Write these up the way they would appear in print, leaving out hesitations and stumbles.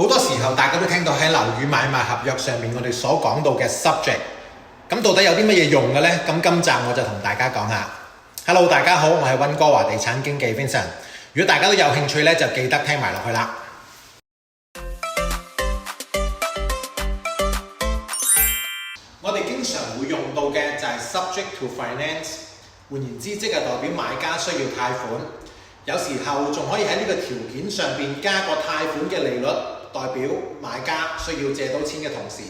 好多時候大家都聽到喺樓宇買賣合約上面我哋所講到嘅 subject， 咁到底有啲乜嘢用嘅呢？咁今集我就同大家講下。Hello， 大家好，我係溫哥華地產經紀 Vincent。如果大家都有興趣呢，就記得聽埋落去啦。我哋經常會用到嘅就係 subject to finance， 換言之，即係代表買家需要貸款。有時候仲可以喺呢個條件上邊加個貸款嘅利率，代表買家需要借到錢嘅同時，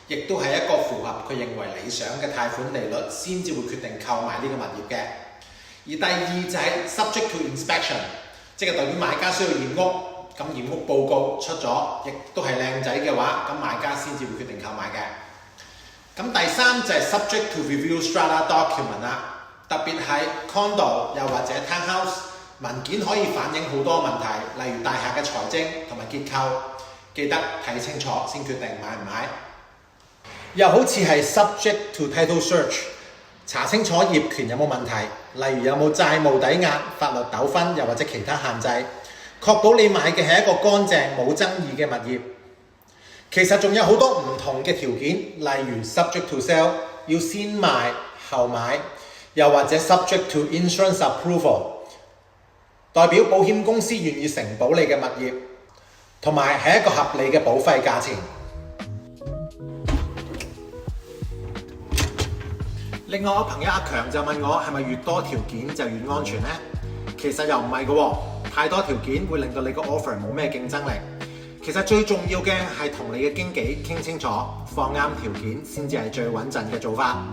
亦都係一個符合佢認為理想嘅貸款利率，先至會決定購買呢個物業嘅。而第二就係 subject to inspection， 即係代表買家需要驗屋，咁驗屋報告出咗，亦都係靚仔嘅話，咁買家先至會決定購買嘅。咁第三就係 subject to review strata document 啦，特別係 condo 又或者 townhouse。文件可以反映好多問題，例如大廈嘅財政同埋結構，記得睇清楚先決定買唔買。又好似係 subject to title search， 查清楚業權有冇問題，例如有冇債務抵押、法律糾紛又或者其他限制，確保你買嘅係一個乾淨冇爭議嘅物業。其實仲有好多唔同嘅條件，例如 subject to sell， 要先賣後買，又或者 subject to insurance approval，代表保險公司願意承保你嘅物業，同埋係一個合理嘅保費價錢。另外，我朋友阿強就問我係咪越多條件就越安全呢？其實又唔係嘅喎，太多條件會令到你個 offer 冇咩競爭力。其實最重要嘅係同你嘅經紀傾清楚，放啱條件先至係最穩陣嘅做法。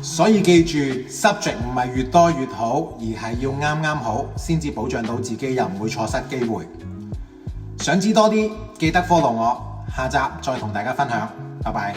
所以記住 subject 唔係越多越好，而係要啱啱好，先至保障到自己又唔會錯失機會。想知多啲，記得 follow 我，下集再同大家分享。拜拜。